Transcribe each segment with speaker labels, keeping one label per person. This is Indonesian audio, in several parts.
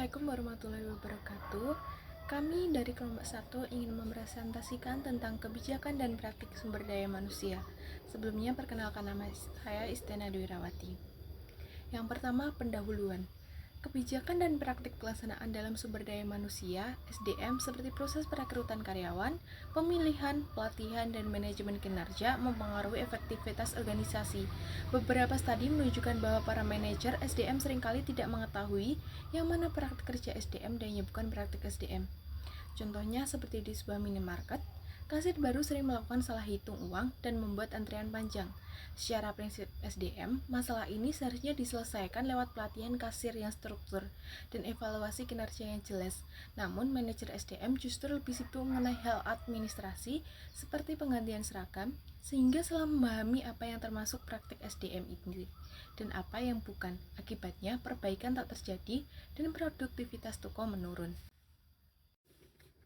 Speaker 1: Assalamualaikum warahmatullahi wabarakatuh. Kami dari kelompok 1 ingin mempresentasikan tentang kebijakan dan praktik sumber daya manusia. Sebelumnya perkenalkan nama saya Istena Dwi Rawati. Yang pertama, pendahuluan. Kebijakan dan praktik pelaksanaan dalam sumber daya manusia (SDM) seperti proses perekrutan karyawan, pemilihan, pelatihan, dan manajemen kinerja mempengaruhi efektivitas organisasi. Beberapa studi menunjukkan bahwa para manajer SDM seringkali tidak mengetahui yang mana praktik kerja SDM dan yang bukan praktik SDM. Contohnya seperti di sebuah minimarket, kasir baru sering melakukan salah hitung uang dan membuat antrian panjang. Secara prinsip SDM, masalah ini seharusnya diselesaikan lewat pelatihan kasir yang struktur dan evaluasi kinerja yang jelas. Namun, manajer SDM justru lebih sibuk mengenai hal administrasi seperti penggantian seragam, sehingga salah memahami apa yang termasuk praktik SDM ini dan apa yang bukan. Akibatnya, perbaikan tak terjadi dan produktivitas toko menurun.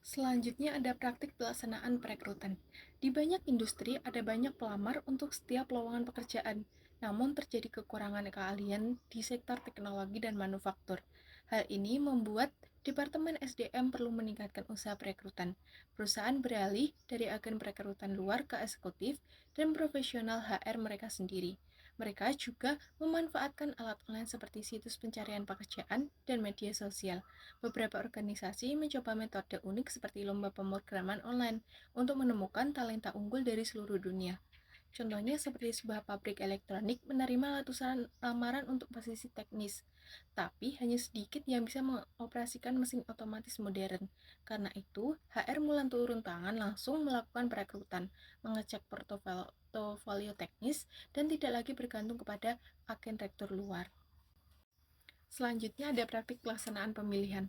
Speaker 1: Selanjutnya ada praktik pelaksanaan perekrutan. Di banyak industri ada banyak pelamar untuk setiap lowongan pekerjaan, namun terjadi kekurangan keahlian di sektor teknologi dan manufaktur. Hal ini membuat Departemen SDM perlu meningkatkan usaha perekrutan. Perusahaan beralih dari agen perekrutan luar ke eksekutif dan profesional HR mereka sendiri. Mereka juga memanfaatkan alat online seperti situs pencarian pekerjaan dan media sosial. Beberapa organisasi mencoba metode unik seperti lomba pemrograman online untuk menemukan talenta unggul dari seluruh dunia. Contohnya seperti sebuah pabrik elektronik menerima ratusan lamaran untuk posisi teknis, tapi hanya sedikit yang bisa mengoperasikan mesin otomatis modern. Karena itu, HR mulai turun tangan langsung melakukan perekrutan, mengecek portofolio teknis, dan tidak lagi bergantung kepada agen rektur luar. Selanjutnya ada praktik pelaksanaan pemilihan.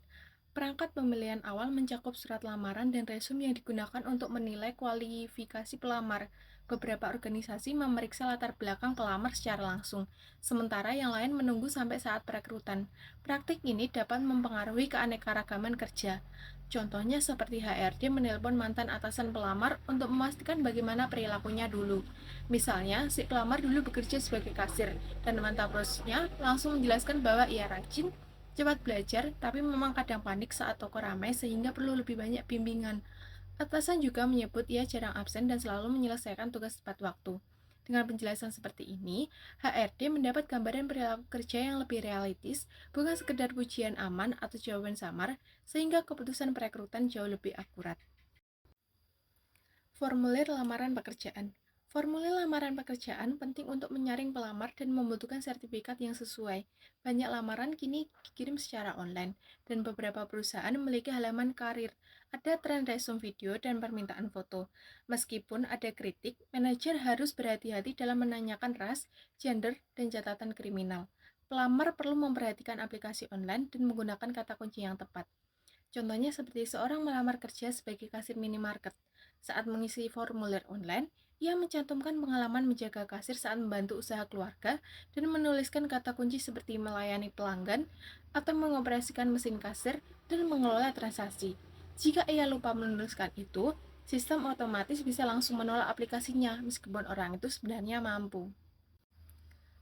Speaker 1: Perangkat pemilihan awal mencakup surat lamaran dan resume yang digunakan untuk menilai kualifikasi pelamar. Beberapa organisasi memeriksa latar belakang pelamar secara langsung, sementara yang lain menunggu sampai saat perekrutan. Praktik ini dapat mempengaruhi keanekaragaman kerja. Contohnya seperti HRD menelpon mantan atasan pelamar untuk memastikan bagaimana perilakunya dulu. Misalnya, si pelamar dulu bekerja sebagai kasir, dan mantan bosnya langsung menjelaskan bahwa ia rajin, cepat belajar, tapi memang kadang panik saat toko ramai sehingga perlu lebih banyak bimbingan. Atasan juga menyebut ia jarang absen dan selalu menyelesaikan tugas tepat waktu. Dengan penjelasan seperti ini, HRD mendapat gambaran perilaku kerja yang lebih realistis, bukan sekedar pujian aman atau jawaban samar, sehingga keputusan perekrutan jauh lebih akurat. Formulir lamaran pekerjaan. Formulir lamaran pekerjaan penting untuk menyaring pelamar dan membutuhkan sertifikat yang sesuai. Banyak lamaran kini dikirim secara online, dan beberapa perusahaan memiliki halaman karir. Ada tren resume video dan permintaan foto. Meskipun ada kritik, manajer harus berhati-hati dalam menanyakan ras, gender, dan catatan kriminal. Pelamar perlu memperhatikan aplikasi online dan menggunakan kata kunci yang tepat. Contohnya seperti seorang melamar kerja sebagai kasir minimarket. Saat mengisi formulir online, ia mencantumkan pengalaman menjaga kasir saat membantu usaha keluarga dan menuliskan kata kunci seperti melayani pelanggan atau mengoperasikan mesin kasir dan mengelola transaksi. Jika ia lupa menuliskan itu, sistem otomatis bisa langsung menolak aplikasinya meskipun orang itu sebenarnya mampu.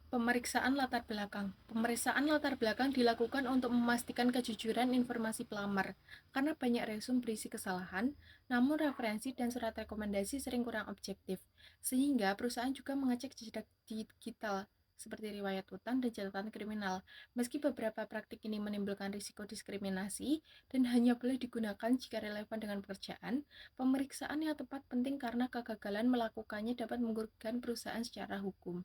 Speaker 1: Pemeriksaan latar belakang. Pemeriksaan latar belakang dilakukan untuk memastikan kejujuran informasi pelamar. Karena banyak resume berisi kesalahan, namun referensi dan surat rekomendasi sering kurang objektif. Sehingga perusahaan juga mengecek jejak digital seperti riwayat utang dan catatan kriminal. Meski beberapa praktik ini menimbulkan risiko diskriminasi dan hanya boleh digunakan jika relevan dengan pekerjaan, pemeriksaan yang tepat penting karena kegagalan melakukannya dapat merugikan perusahaan secara hukum.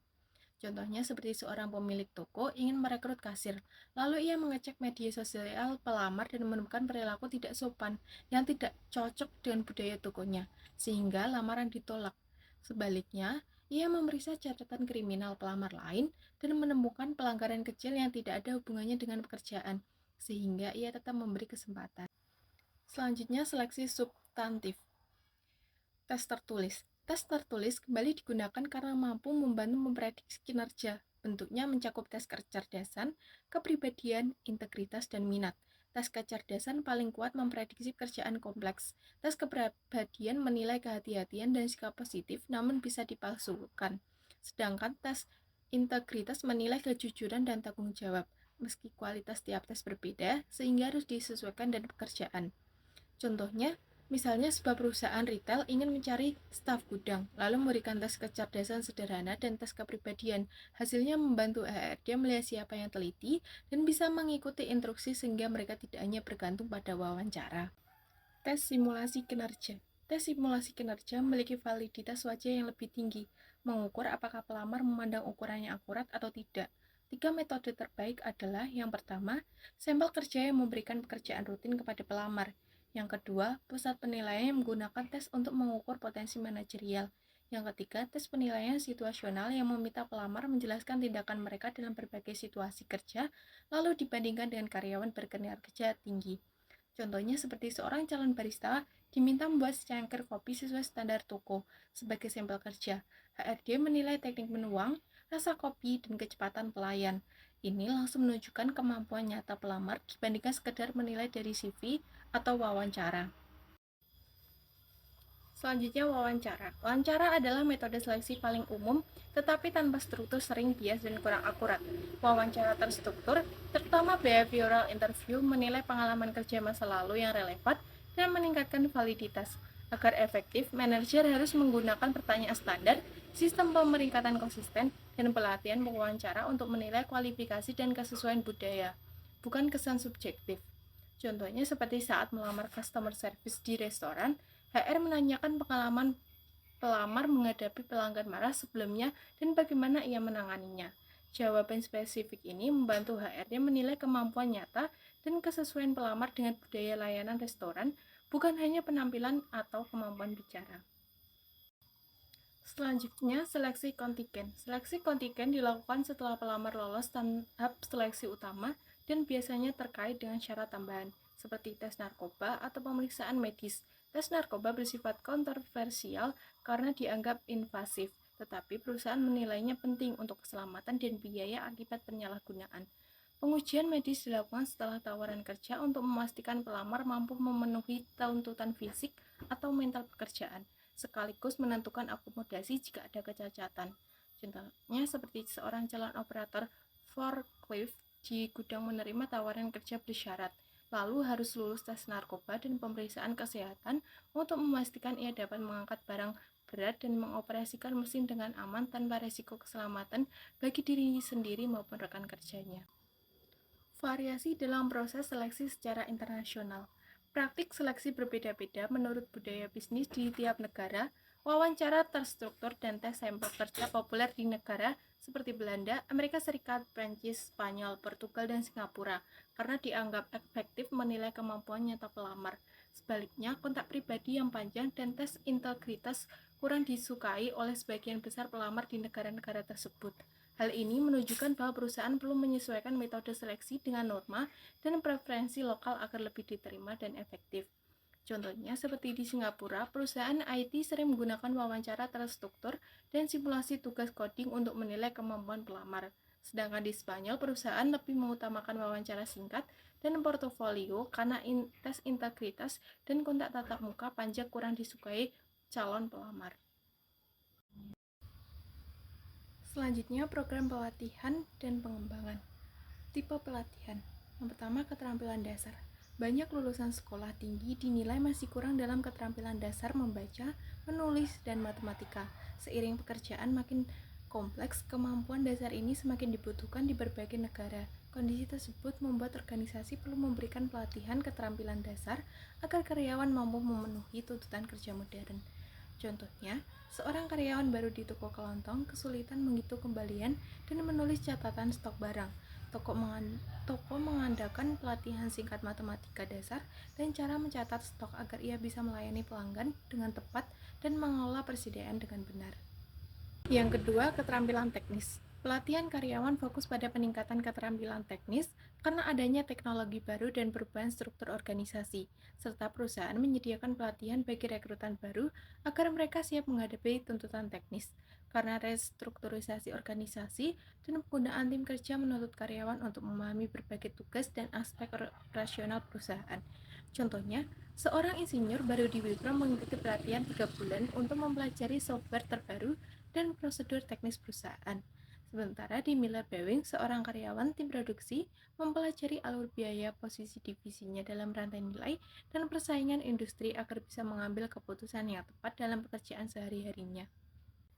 Speaker 1: Contohnya seperti seorang pemilik toko ingin merekrut kasir, lalu ia mengecek media sosial pelamar dan menemukan perilaku tidak sopan yang tidak cocok dengan budaya tokonya, sehingga lamaran ditolak. Sebaliknya, ia memeriksa catatan kriminal pelamar lain dan menemukan pelanggaran kecil yang tidak ada hubungannya dengan pekerjaan, sehingga ia tetap memberi kesempatan. Selanjutnya, seleksi substantif. Tes tertulis. Tes tertulis kembali digunakan karena mampu membantu memprediksi kinerja. Bentuknya mencakup tes kecerdasan, kepribadian, integritas, dan minat. Tes kecerdasan paling kuat memprediksi kerjaan kompleks. Tes kepribadian menilai kehati-hatian dan sikap positif namun bisa dipalsukan. Sedangkan tes integritas menilai kejujuran dan tanggung jawab. meski kualitas tiap tes berbeda, sehingga harus disesuaikan dengan pekerjaan. Contohnya, misalnya sebuah perusahaan retail ingin mencari staf gudang, lalu memberikan tes kecerdasan sederhana dan tes kepribadian. Hasilnya membantu HRD melihat siapa yang teliti dan bisa mengikuti instruksi sehingga mereka tidak hanya bergantung pada wawancara. Tes simulasi kinerja. Tes simulasi kinerja memiliki validitas wajah yang lebih tinggi, mengukur apakah pelamar memandang ukurannya akurat atau tidak. 3 metode terbaik adalah yang pertama, sampel kerja yang memberikan pekerjaan rutin kepada pelamar. Yang kedua, pusat penilaian yang menggunakan tes untuk mengukur potensi manajerial. Yang ketiga, tes penilaian situasional yang meminta pelamar menjelaskan tindakan mereka dalam berbagai situasi kerja, lalu dibandingkan dengan karyawan berkinerja tinggi. Contohnya seperti seorang calon barista diminta membuat secangkir kopi sesuai standar toko sebagai sampel kerja. HRD menilai teknik menuang, rasa kopi, dan kecepatan pelayan. Ini langsung menunjukkan kemampuan nyata pelamar dibandingkan sekedar menilai dari CV atau wawancara. Selanjutnya wawancara. Wawancara adalah metode seleksi paling umum, tetapi tanpa struktur sering bias dan kurang akurat. Wawancara terstruktur, terutama behavioral interview, menilai pengalaman kerja masa lalu yang relevan dan meningkatkan validitas. Agar efektif, manajer harus menggunakan pertanyaan standar, sistem pemeringkatan konsisten, dan pelatihan wawancara untuk menilai kualifikasi dan kesesuaian budaya, bukan kesan subjektif. Contohnya seperti saat melamar customer service di restoran, HR menanyakan pengalaman pelamar menghadapi pelanggan marah sebelumnya dan bagaimana ia menanganinya. Jawaban spesifik ini membantu HRD menilai kemampuan nyata dan kesesuaian pelamar dengan budaya layanan restoran, bukan hanya penampilan atau kemampuan bicara. Selanjutnya, seleksi kontingen. Seleksi kontingen dilakukan setelah pelamar lolos tahap seleksi utama dan biasanya terkait dengan syarat tambahan, seperti tes narkoba atau pemeriksaan medis. Tes narkoba bersifat kontroversial karena dianggap invasif, tetapi perusahaan menilainya penting untuk keselamatan dan biaya akibat penyalahgunaan. Pengujian medis dilakukan setelah tawaran kerja untuk memastikan pelamar mampu memenuhi tuntutan fisik atau mental pekerjaan, sekaligus menentukan akomodasi jika ada kecacatan. Contohnya seperti seorang calon operator forklift di gudang menerima tawaran kerja bersyarat, lalu harus lulus tes narkoba dan pemeriksaan kesehatan untuk memastikan ia dapat mengangkat barang berat dan mengoperasikan mesin dengan aman tanpa risiko keselamatan bagi diri sendiri maupun rekan kerjanya. Variasi dalam proses seleksi secara internasional. Praktik seleksi berbeda-beda menurut budaya bisnis di tiap negara. Wawancara terstruktur dan tes sampel kerja populer di negara seperti Belanda, Amerika Serikat, Prancis, Spanyol, Portugal, dan Singapura karena dianggap efektif menilai kemampuan nyata pelamar. Sebaliknya, kontak pribadi yang panjang dan tes integritas kurang disukai oleh sebagian besar pelamar di negara-negara tersebut. Hal ini menunjukkan bahwa perusahaan perlu menyesuaikan metode seleksi dengan norma dan preferensi lokal agar lebih diterima dan efektif. Contohnya, seperti di Singapura, perusahaan IT sering menggunakan wawancara terstruktur dan simulasi tugas coding untuk menilai kemampuan pelamar. Sedangkan di Spanyol, perusahaan lebih mengutamakan wawancara singkat dan portofolio karena tes integritas dan kontak tatap muka panjang kurang disukai calon pelamar. Selanjutnya, program pelatihan dan pengembangan. Tipe pelatihan. Yang pertama, keterampilan dasar. Banyak lulusan sekolah tinggi dinilai masih kurang dalam keterampilan dasar membaca, menulis, dan matematika. Seiring pekerjaan makin kompleks, kemampuan dasar ini semakin dibutuhkan di berbagai negara. Kondisi tersebut membuat organisasi perlu memberikan pelatihan keterampilan dasar agar karyawan mampu memenuhi tuntutan kerja modern. Contohnya, seorang karyawan baru di toko kelontong kesulitan menghitung kembalian dan menulis catatan stok barang. Toko mengandalkan pelatihan singkat matematika dasar dan cara mencatat stok agar ia bisa melayani pelanggan dengan tepat dan mengelola persediaan dengan benar. Yang kedua, keterampilan teknis. Pelatihan karyawan fokus pada peningkatan keterampilan teknis karena adanya teknologi baru dan perubahan struktur organisasi, serta perusahaan menyediakan pelatihan bagi rekrutan baru agar mereka siap menghadapi tuntutan teknis. Karena restrukturisasi organisasi dan penggunaan tim kerja menuntut karyawan untuk memahami berbagai tugas dan aspek operasional perusahaan. Contohnya, seorang insinyur baru di Wipro mengikuti pelatihan 3 bulan untuk mempelajari software terbaru dan prosedur teknis perusahaan. Sementara di Miller Brewing, seorang karyawan tim produksi mempelajari alur biaya, posisi divisinya dalam rantai nilai, dan persaingan industri agar bisa mengambil keputusan yang tepat dalam pekerjaan sehari-harinya.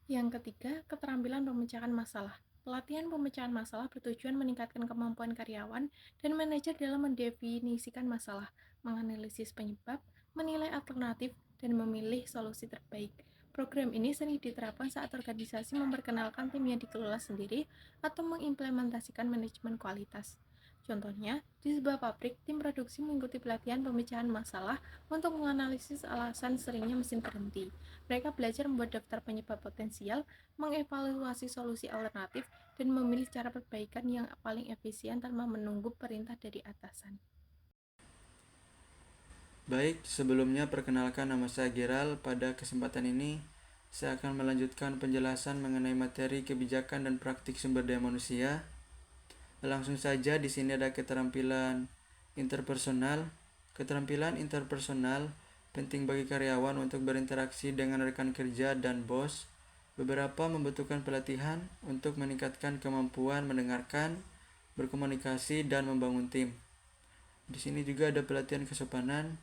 Speaker 1: Yang ketiga, keterampilan pemecahan masalah. Pelatihan pemecahan masalah bertujuan meningkatkan kemampuan karyawan dan manajer dalam mendefinisikan masalah, menganalisis penyebab, menilai alternatif, dan memilih solusi terbaik. Program ini sering diterapkan saat organisasi memperkenalkan tim yang dikelola sendiri atau mengimplementasikan manajemen kualitas. Contohnya, di sebuah pabrik, tim produksi mengikuti pelatihan pemecahan masalah untuk menganalisis alasan seringnya mesin berhenti. Mereka belajar membuat daftar penyebab potensial, mengevaluasi solusi alternatif, dan memilih cara perbaikan yang paling efisien tanpa menunggu perintah dari atasan.
Speaker 2: Baik, sebelumnya perkenalkan nama saya Geral. Pada kesempatan ini, saya akan melanjutkan penjelasan mengenai materi kebijakan dan praktik sumber daya manusia. Langsung saja di sini ada keterampilan interpersonal. Keterampilan interpersonal penting bagi karyawan untuk berinteraksi dengan rekan kerja dan bos. Beberapa membutuhkan pelatihan untuk meningkatkan kemampuan mendengarkan, berkomunikasi, dan membangun tim. Di sini juga ada pelatihan kesopanan.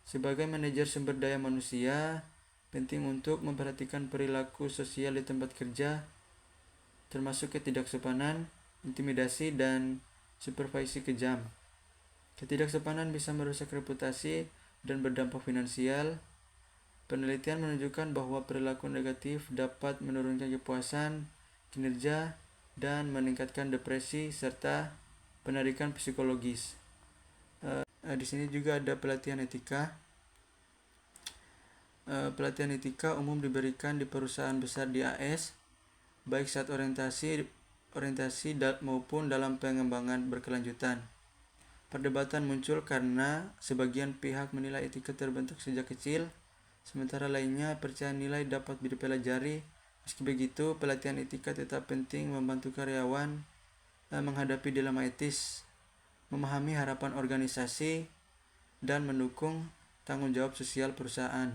Speaker 2: Sebagai manajer sumber daya manusia, penting untuk memperhatikan perilaku sosial di tempat kerja, termasuk ketidaksopanan, intimidasi, dan supervisi kejam. Ketidaksopanan bisa merusak reputasi dan berdampak finansial. Penelitian menunjukkan bahwa perilaku negatif dapat menurunkan kepuasan, kinerja, dan meningkatkan depresi serta penarikan psikologis. Di sini juga ada pelatihan etika. Pelatihan etika umum diberikan di perusahaan besar di AS, baik saat orientasi maupun dalam pengembangan berkelanjutan. Perdebatan muncul karena sebagian pihak menilai etika terbentuk sejak kecil, sementara lainnya percaya nilai dapat dipelajari. Meski begitu, pelatihan etika tetap penting membantu karyawan menghadapi dilema etis, memahami harapan organisasi, dan mendukung tanggung jawab sosial perusahaan.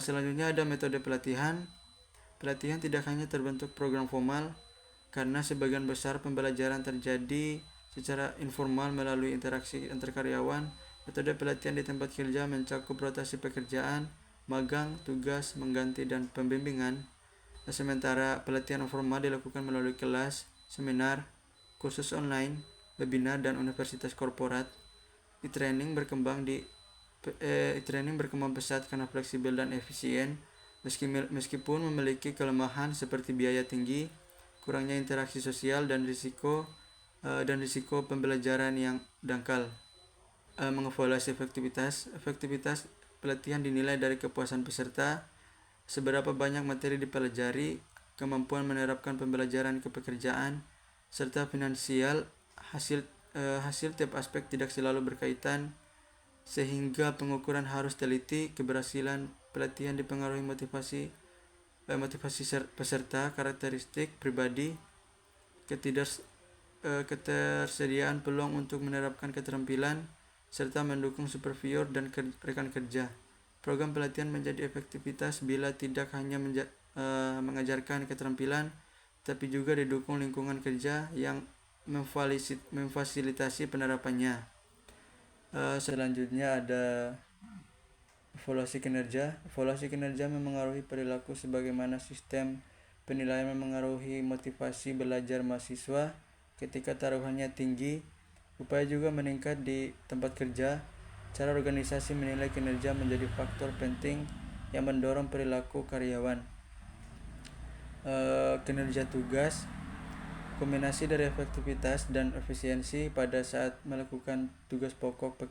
Speaker 2: Selanjutnya ada metode pelatihan. Pelatihan tidak hanya terbentuk program formal, karena sebagian besar pembelajaran terjadi secara informal melalui interaksi antar karyawan. Metode pelatihan di tempat kerja mencakup rotasi pekerjaan, magang, tugas, mengganti, dan pembimbingan. Sementara pelatihan formal dilakukan melalui kelas, seminar, kursus online, webinar, dan universitas korporat. E-training berkembang pesat karena fleksibel dan efisien, meskipun memiliki kelemahan seperti biaya tinggi, kurangnya interaksi sosial, dan risiko pembelajaran yang dangkal. Mengevaluasi efektivitas pelatihan dinilai dari kepuasan peserta, seberapa banyak materi dipelajari, kemampuan menerapkan pembelajaran ke pekerjaan, serta finansial. Hasil tiap aspek tidak selalu berkaitan, sehingga pengukuran harus teliti. Keberhasilan pelatihan dipengaruhi motivasi peserta, karakteristik pribadi, ketersediaan peluang untuk menerapkan keterampilan, serta mendukung superior dan rekan kerja. Program pelatihan menjadi efektivitas bila tidak hanya mengajarkan keterampilan, tapi juga didukung lingkungan kerja yang memfasilitasi penerapannya. Selanjutnya ada evaluasi kinerja. Evaluasi kinerja memengaruhi perilaku sebagaimana sistem penilaian memengaruhi motivasi belajar mahasiswa. Ketika taruhannya tinggi, upaya juga meningkat di tempat kerja. Cara organisasi menilai kinerja menjadi faktor penting yang mendorong perilaku karyawan. Kinerja tugas, kombinasi dari efektivitas dan efisiensi pada saat melakukan tugas pokok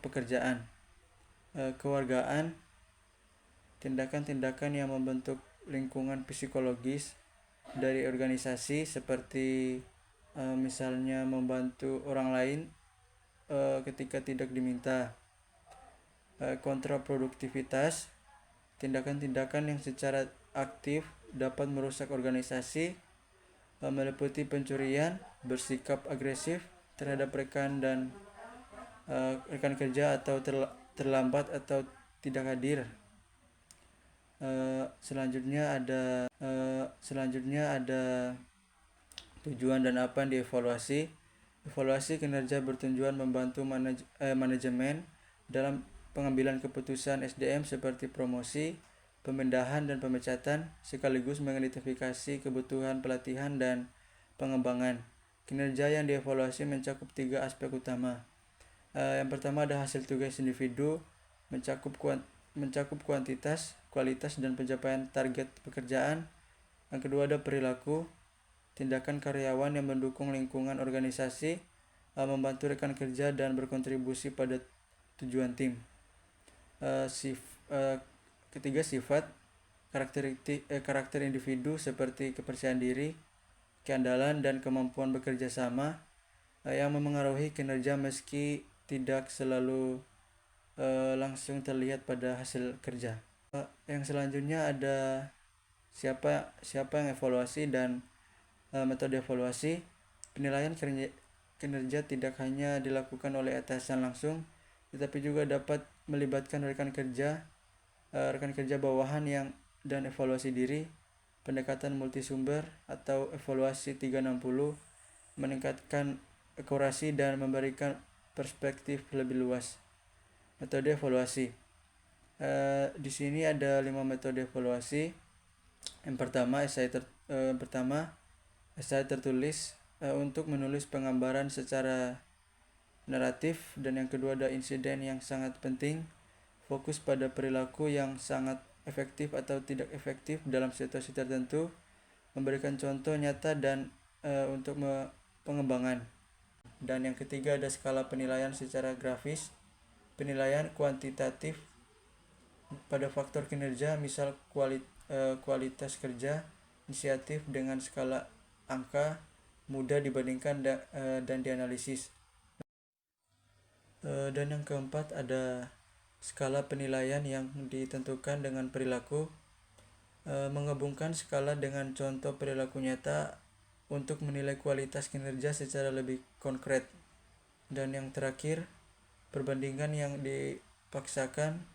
Speaker 2: pekerjaan. Kewargaan, tindakan-tindakan yang membentuk lingkungan psikologis dari organisasi seperti misalnya membantu orang lain ketika tidak diminta. Kontraproduktivitas, tindakan-tindakan yang secara aktif dapat merusak organisasi, meliputi pencurian, bersikap agresif terhadap rekan kerja, atau terlambat atau tidak hadir. Selanjutnya ada tujuan dan apa yang dievaluasi. Evaluasi kinerja bertujuan membantu manajemen dalam pengambilan keputusan SDM seperti promosi, pemindahan dan pemecatan, sekaligus mengidentifikasi kebutuhan pelatihan dan pengembangan. Kinerja yang dievaluasi mencakup 3 aspek utama. Yang pertama ada hasil tugas individu, mencakup kuantitas, kualitas, dan pencapaian target pekerjaan. Yang kedua ada perilaku, tindakan karyawan yang mendukung lingkungan organisasi, membantu rekan kerja dan berkontribusi pada tujuan tim. Ketiga sifat, karakter individu seperti kepercayaan diri, keandalan, dan kemampuan bekerja sama yang memengaruhi kinerja meski tidak selalu langsung terlihat pada hasil kerja. Yang selanjutnya ada siapa yang evaluasi dan metode evaluasi. Penilaian kinerja tidak hanya dilakukan oleh atasan langsung, tetapi juga dapat melibatkan rekan kerja bawahan dan evaluasi diri. Pendekatan multisumber atau evaluasi 360 meningkatkan akurasi dan memberikan perspektif lebih luas. Metode evaluasi. Di sini ada 5 metode evaluasi. Yang pertama, esai tertulis untuk menulis penggambaran secara naratif, dan yang kedua ada insiden yang sangat penting, fokus pada perilaku yang sangat efektif atau tidak efektif dalam situasi tertentu, memberikan contoh nyata dan untuk pengembangan. Dan yang ketiga ada skala penilaian secara grafis, penilaian kuantitatif pada faktor kinerja, misal kualitas kerja, inisiatif dengan skala angka, mudah dibandingkan dan dianalisis. Dan yang keempat ada skala penilaian yang ditentukan dengan perilaku, menggabungkan skala dengan contoh perilaku nyata untuk menilai kualitas kinerja secara lebih konkret. Dan yang terakhir, perbandingan yang dipaksakan,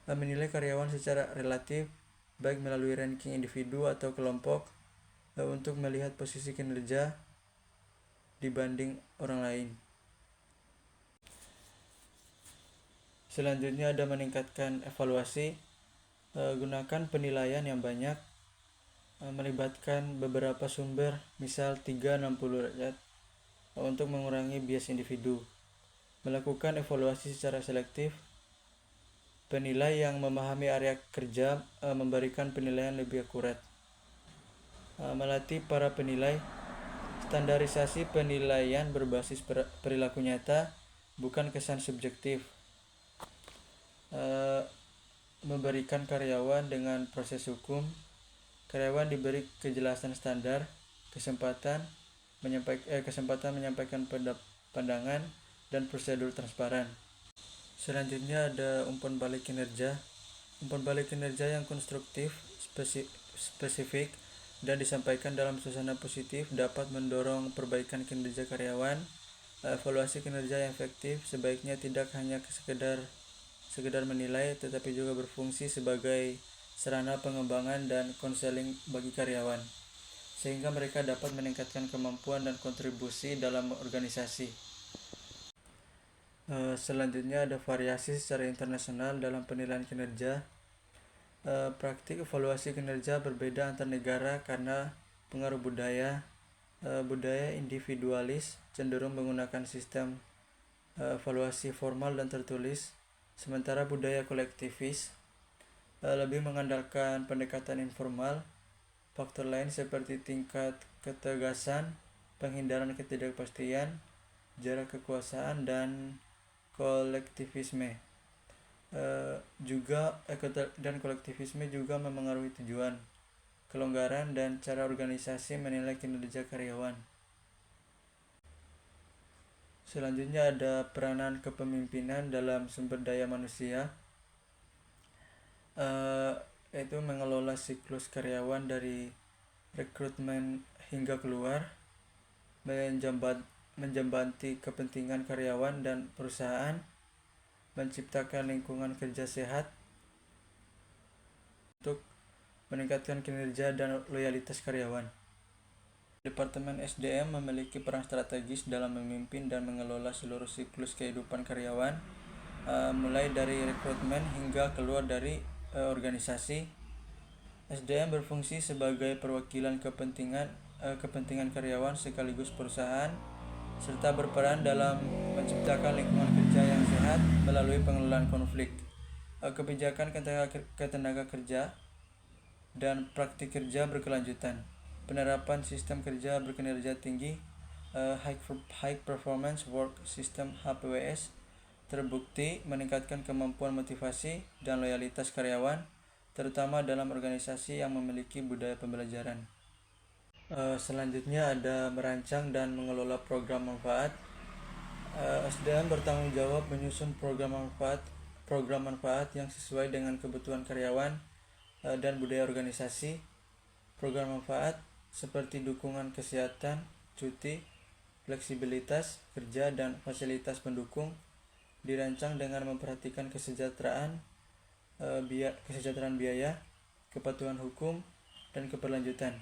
Speaker 2: menilai karyawan secara relatif, baik melalui ranking individu atau kelompok, untuk melihat posisi kinerja dibanding orang lain. Selanjutnya ada meningkatkan evaluasi. Gunakan penilaian yang banyak, melibatkan beberapa sumber, misal 360 derajat, untuk mengurangi bias individu. Melakukan evaluasi secara selektif. Penilai yang memahami area kerja memberikan penilaian lebih akurat. Melatih para penilai. Standarisasi penilaian berbasis perilaku nyata, bukan kesan subjektif. Memberikan karyawan dengan proses hukum. Karyawan diberi kejelasan standar, kesempatan menyampaikan pandangan, dan prosedur transparan. Selanjutnya ada umpan balik kinerja. Umpan balik kinerja yang konstruktif, spesifik, dan disampaikan dalam suasana positif dapat mendorong perbaikan kinerja karyawan. Evaluasi kinerja yang efektif sebaiknya tidak hanya sekedar menilai, tetapi juga berfungsi sebagai sarana pengembangan dan konseling bagi karyawan, sehingga mereka dapat meningkatkan kemampuan dan kontribusi dalam organisasi. Selanjutnya ada variasi secara internasional dalam penilaian kinerja. Praktik evaluasi kinerja berbeda antar negara karena pengaruh budaya. Budaya individualis cenderung menggunakan sistem evaluasi formal dan tertulis, sementara budaya kolektivis lebih mengandalkan pendekatan informal. Faktor lain seperti tingkat ketegasan, penghindaran ketidakpastian, jarak kekuasaan, dan kolektivisme juga memengaruhi tujuan, kelonggaran, dan cara organisasi menilai kinerja karyawan. Selanjutnya ada peranan kepemimpinan dalam sumber daya manusia, yaitu mengelola siklus karyawan dari rekrutmen hingga keluar, menjembatani kepentingan karyawan dan perusahaan, menciptakan lingkungan kerja sehat, untuk meningkatkan kinerja dan loyalitas karyawan. Departemen SDM memiliki peran strategis dalam memimpin dan mengelola seluruh siklus kehidupan karyawan, mulai dari rekrutmen hingga keluar dari organisasi. SDM berfungsi sebagai perwakilan kepentingan karyawan sekaligus perusahaan, serta berperan dalam menciptakan lingkungan kerja yang sehat melalui pengelolaan konflik, kebijakan ketenaga kerja, dan praktik kerja berkelanjutan. Penerapan sistem kerja berkinerja tinggi, High Performance Work System (HPWS) terbukti meningkatkan kemampuan motivasi dan loyalitas karyawan, terutama dalam organisasi yang memiliki budaya pembelajaran. Selanjutnya ada merancang dan mengelola program manfaat. SDM bertanggung jawab menyusun program manfaat yang sesuai dengan kebutuhan karyawan dan budaya organisasi. Program manfaat seperti dukungan kesehatan, cuti, fleksibilitas kerja, dan fasilitas pendukung dirancang dengan memperhatikan kesejahteraan biaya, kepatuhan hukum, dan keberlanjutan.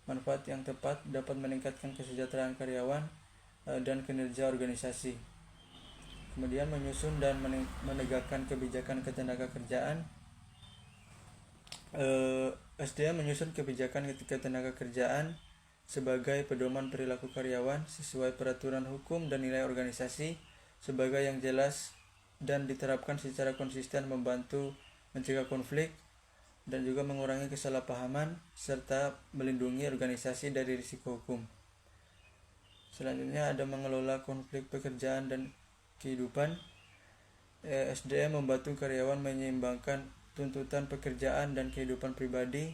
Speaker 2: Manfaat yang tepat dapat meningkatkan kesejahteraan karyawan dan kinerja organisasi. Kemudian menyusun dan menegakkan kebijakan ketenagakerjaan. SDM menyusun kebijakan ketenagakerjaan sebagai pedoman perilaku karyawan sesuai peraturan hukum dan nilai organisasi sebagai yang jelas dan diterapkan secara konsisten, membantu mencegah konflik dan juga mengurangi kesalahpahaman serta melindungi organisasi dari risiko hukum. Selanjutnya ada mengelola konflik pekerjaan dan kehidupan. SDM membantu karyawan menyeimbangkan tuntutan pekerjaan dan kehidupan pribadi.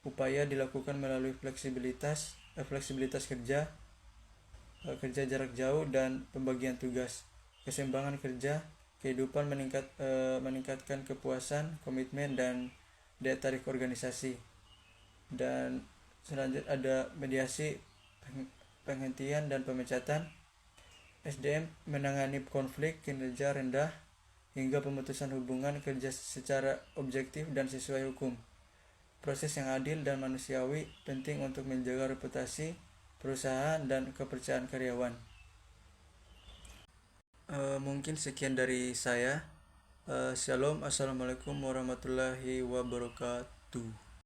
Speaker 2: Upaya dilakukan melalui fleksibilitas kerja, kerja jarak jauh, dan pembagian tugas. Keseimbangan kerja, kehidupan meningkatkan kepuasan, komitmen, dan daya tarik organisasi. Dan selanjutnya ada mediasi, penghentian, dan pemecatan. SDM menangani konflik kinerja rendah hingga pemutusan hubungan kerja secara objektif dan sesuai hukum. Proses yang adil dan manusiawi penting untuk menjaga reputasi perusahaan dan kepercayaan karyawan. Mungkin sekian dari saya. Shalom, assalamualaikum warahmatullahi wabarakatuh.